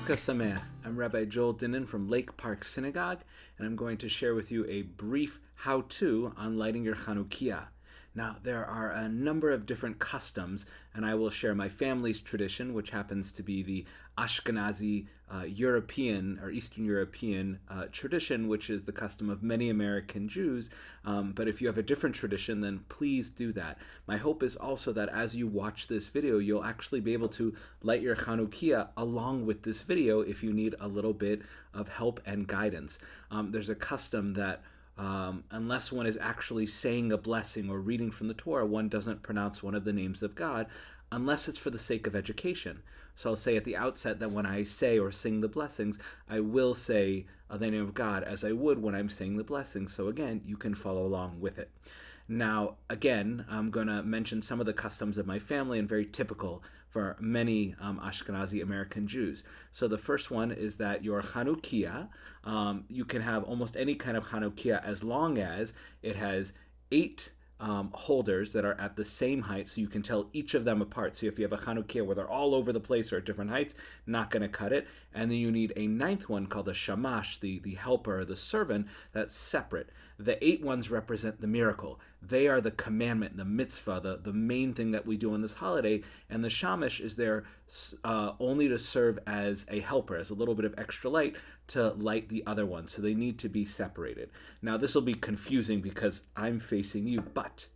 Chanukah Sameach. I'm Rabbi Joel Dinan from Lake Park Synagogue, and I'm going to share with you a brief how-to on lighting your Chanukiah. Now, there are a number of different customs, and I will share my family's tradition, which happens to be the Ashkenazi European or Eastern European tradition, which is the custom of many American Jews. But if you have a different tradition, then please do that. My hope is also that as you watch this video, you'll actually be able to light your Chanukiah along with this video if you need a little bit of help and guidance. There's a custom that unless one is actually saying a blessing or reading from the Torah, one doesn't pronounce one of the names of God unless it's for the sake of education. So I'll say at the outset that when I say or sing the blessings, I will say the name of God as I would when I'm saying the blessings. So again, you can follow along with it. Now, again, I'm going to mention some of the customs of my family and very typical for many Ashkenazi American Jews. So the first one is that your Chanukiah, you can have almost any kind of Chanukiah as long as it has 8 holders that are at the same height, so you can tell each of them apart. So if you have a Chanukiah where they're all over the place or at different heights, not going to cut it. And then you need a 9th one called a shamash, the helper, the servant, that's separate. The 8 ones represent the miracle. They are the commandment, the mitzvah, the main thing that we do on this holiday. And the shamash is there only to serve as a helper, as a little bit of extra light to light the other one. So they need to be separated. Now this will be confusing because I'm facing you, but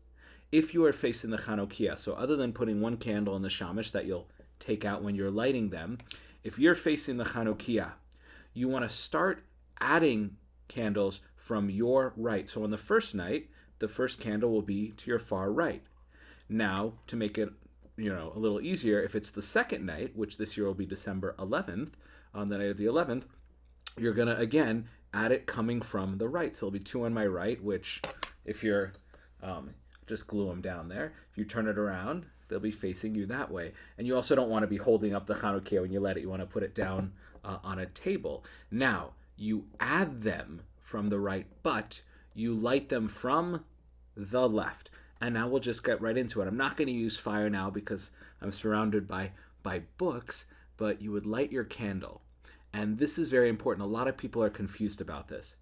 if you are facing the Chanukiah, so other than putting one candle in the shamash that you'll take out when you're lighting them, if you're facing the Chanukiah, you want to start adding candles from your right. So on the first night, the first candle will be to your far right. Now, to make it a little easier, if it's the second night, which this year will be December 11th, on the night of the 11th, you're going to, again, add it coming from the right. So there'll be 2 on my right, which if you're, just glue them down there. If you turn it around, they'll be facing you that way. And you also don't want to be holding up the Chanukiah when you light it. You want to put it down on a table. Now, you add them from the right, but you light them from the left. And now we'll just get right into it. I'm not going to use fire now because I'm surrounded by books, but you would light your candle. And this is very important. A lot of people are confused about this.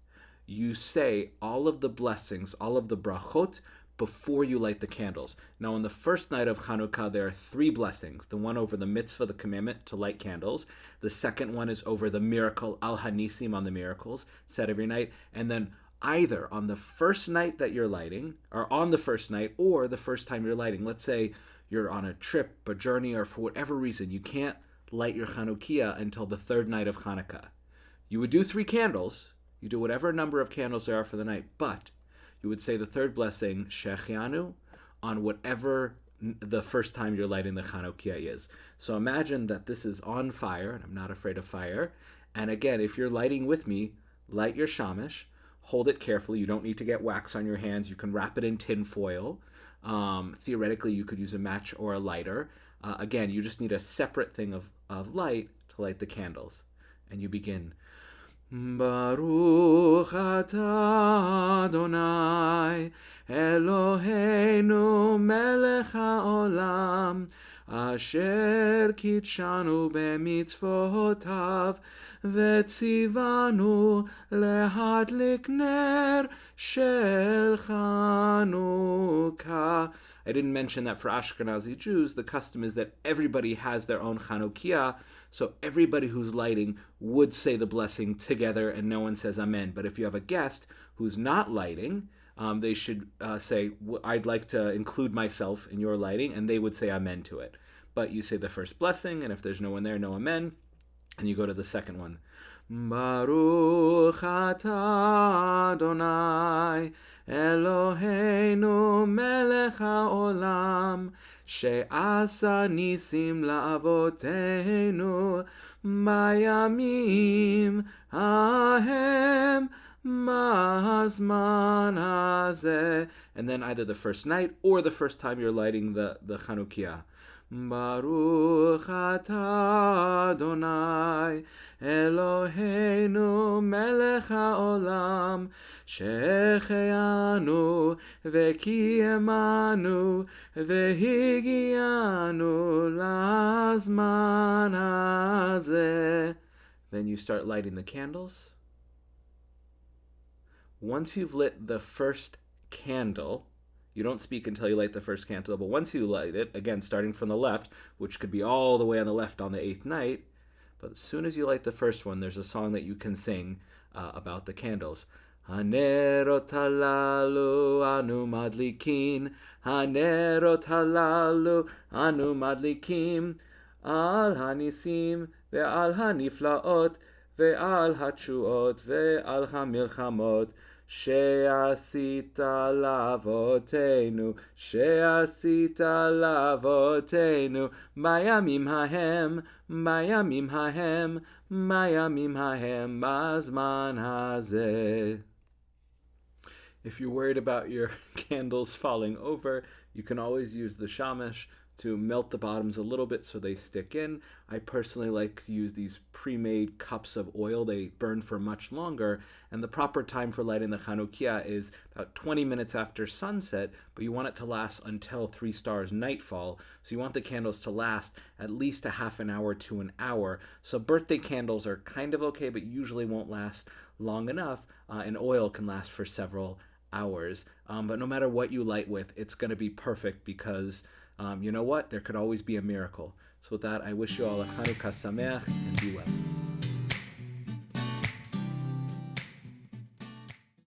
You say all of the blessings, all of the brachot, before you light the candles. Now, on the first night of Chanukah, there are 3 blessings. The one over the mitzvah, the commandment to light candles. The second one is over the miracle, al hanisim, on the miracles, said every night. And then either on the first night that you're lighting, or on the first night, or the first time you're lighting. Let's say you're on a trip, a journey, or for whatever reason, you can't light your Chanukiah until the 3rd night of Hanukkah. You would do 3 candles. You do whatever number of candles there are for the night, but you would say the 3rd blessing, Shechianu, on whatever the first time you're lighting the Chanukiah is. So imagine that this is on fire, and I'm not afraid of fire. And again, if you're lighting with me, light your shamash, hold it carefully. You don't need to get wax on your hands. You can wrap it in tin foil. Theoretically, you could use a match or a lighter. Again, you just need a separate thing of light to light the candles. And you begin, Baruch atah Adonai Eloheinu melech haolam asher kitshanu b'mitzvotav v'tzivanu lehadlik ner shel Chanukah. I didn't mention that for Ashkenazi Jews, the custom is that everybody has their own Chanukiah, so everybody who's lighting would say the blessing together and no one says Amen. But if you have a guest who's not lighting, they should say, I'd like to include myself in your lighting, and they would say Amen to it. But you say the first blessing, and if there's no one there, no Amen, and you go to the second one. Baruch atah Adonai Eloheinu melech haolam she'asa nisim la'avoteinu bayamim ahem mazman hazeh. And then either the first night or the first time you're lighting the Chanukiah. Baruch atah Adonai Eloheinu melech haolam שהחיינו וקיימנו והגיענו לזמן הזה. Then you start lighting the candles. Once you've lit the first candle, you don't speak until you light the first candle, but once you light it, again, starting from the left, which could be all the way on the left on the 8th night, but as soon as you light the first one, there's a song that you can sing about the candles. Hanerot halalu anu madlikin, hanerot halalu anu madlikim, al hanisim ve'al haniflaot ve'al hatshuot ve'al hamilchamot, she'asita lavotenu, she'asita lavotenu, bayamim hahem, bayamim hahem, bayamim hahem, bazman hazeh. If you're worried about your candles falling over, you can always use the shamash to melt the bottoms a little bit so they stick in. I personally like to use these pre-made cups of oil. They burn for much longer, and the proper time for lighting the Chanukiah is about 20 minutes after sunset, but you want it to last until 3 stars nightfall. So you want the candles to last at least a half an hour to an hour. So birthday candles are kind of okay, but usually won't last long enough, and oil can last for several hours. But no matter what you light with, it's going to be perfect because you know what? There could always be a miracle. So with that, I wish you all a Chanukah Sameach and be well.